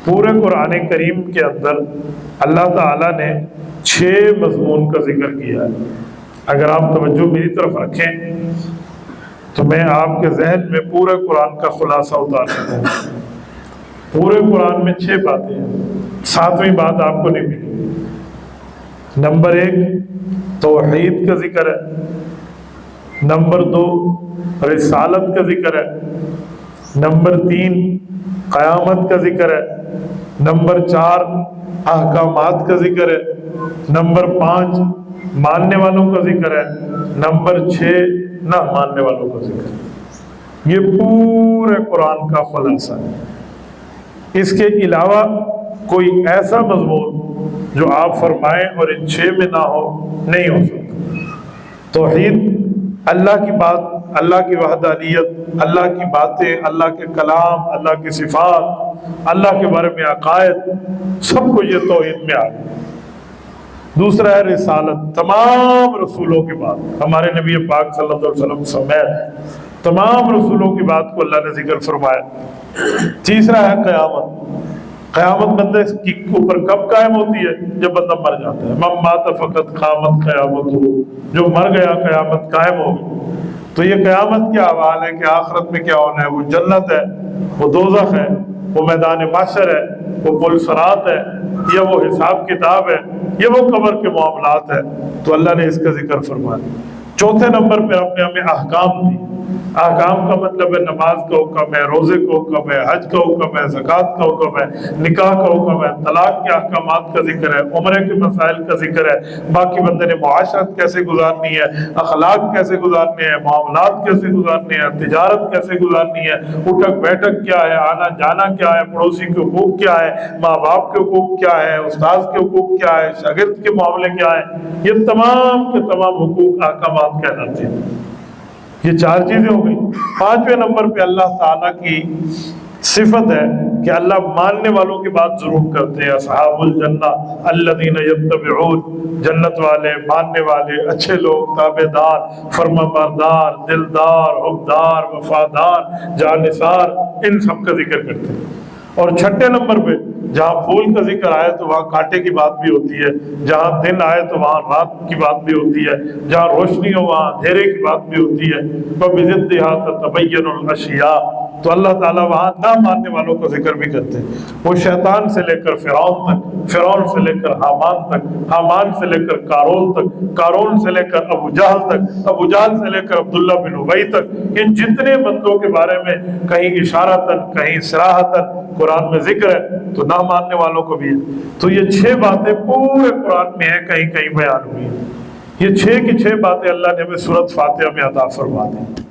پورے قرآن کریم کے اندر اللہ تعالیٰ نے 6 مضمون کا ذکر کیا ہے۔ اگر آپ توجہ میری طرف رکھیں تو میں آپ کے ذہن میں پورے قرآن کا خلاصہ اتار سکوں۔ پورے قرآن میں 6 باتیں ہیں، 7ویں بات آپ کو نہیں ملی۔ نمبر 1 توحید کا ذکر ہے، نمبر 2 رسالت کا ذکر ہے، نمبر 3 قیامت کا ذکر ہے، نمبر 4 احکامات کا ذکر ہے، نمبر 5 ماننے والوں کا ذکر ہے، نمبر 6 نہ ماننے والوں کا ذکر ہے۔ یہ پورے قرآن کا خلاصہ ہے۔ اس کے علاوہ کوئی ایسا مضمون جو آپ فرمائیں اور ان 6 میں نہ ہو نہیں ہو سکتا۔ توحید، اللہ کی بات، اللہ کی وحدانیت، اللہ کی باتیں، اللہ کے کلام، اللہ کی صفات، اللہ کے بارے میں عقائد، سب کو یہ توحید میں آ گیا۔ دوسرا ہے رسالت، تمام رسولوں کی بات، ہمارے نبی پاک صلی اللہ علیہ وسلم سمیت تمام رسولوں کی بات کو اللہ نے ذکر فرمایا۔ تیسرا ہے قیامت، قیامت بندے کے اوپر کب قائم ہوتی ہے؟ جب بندہ مر جاتا ہے۔ من مات فقط قامت قیامت ہو، جو مر گیا قیامت قائم ہوگی۔ تو یہ قیامت کیا حوال ہے کہ آخرت میں کیا ہونا ہے؟ وہ جنت ہے، وہ دوزخ ہے، وہ میدان محشر ہے، وہ پل صراط ہے، یا وہ حساب کتاب ہے، یا وہ قبر کے معاملات ہے۔ تو اللہ نے اس کا ذکر فرمایا۔ چوتھے نمبر پہ آپ نے ہمیں احکام دی۔ احکام کا مطلب ہے نماز کا حکم ہے، روزے کا حکم ہے، حج کا حکم ہے، زکوٰۃ کا حکم ہے، نکاح کا حکم ہے، طلاق کے احکامات کا ذکر ہے، عمرے کے مسائل کا ذکر ہے، باقی بندے نے معاشرت کیسے گزارنی ہے، اخلاق کیسے گزارنے ہیں، معاملات کیسے گزارنے ہیں، تجارت کیسے گزارنی ہے، اٹھک بیٹھک کیا ہے، آنا جانا کیا ہے، پڑوسی کے حقوق کیا ہے، ماں باپ کے حقوق کیا ہے، استاذ کے حقوق کیا ہے، شاگرد کے معاملے کیا ہے۔ یہ تمام کے تمام حقوق احکامات کہلاتے ہیں۔ یہ 4 چیزیں ہو گئی۔ 5ویں نمبر پہ اللہ تعالیٰ کی صفت ہے کہ اللہ ماننے والوں کی بات ضرور کرتے ہیں۔ اصحاب الجنہ الذین یتبعون، جنت والے، ماننے والے، اچھے لوگ، تابعدار، فرمانبردار، دلدار، حبدار، وفادار، جانثار، ان سب کا ذکر کرتے ہیں۔ اور 6 نمبر پہ جہاں پھول کا ذکر آئے تو وہاں کانٹے کی بات بھی ہوتی ہے، جہاں دن آئے تو وہاں رات کی بات بھی ہوتی ہے، جہاں روشنی ہو وہاں اندھیرے کی بات بھی ہوتی ہے۔ وَبِضِدِّهَا تَتَبَيَّنُ الْأَشْيَاءُ، تو اللہ تعالیٰ وہاں نہ ماننے والوں کا ذکر بھی کرتے ہیں۔ وہ شیطان سے لے کر فرعون تک، فرعون سے لے کر حامان تک، حامان سے لے کر قارون تک، قارون سے لے کر ابو جہل تک، ابو جہل سے لے کر عبداللہ بن ابی تک، ان جتنے بندوں کے بارے میں کہیں اشارتاً کہیں صراحتاً قرآن میں ذکر ہے تو نہ ماننے والوں کو بھی ہے۔ تو یہ 6 باتیں پورے قرآن میں ہیں، کہیں کہیں بیان ہوئی ہیں۔ یہ 6 کی 6 باتیں اللہ نے ہمیں سورۃ فاتحہ میں عطا فرما دی۔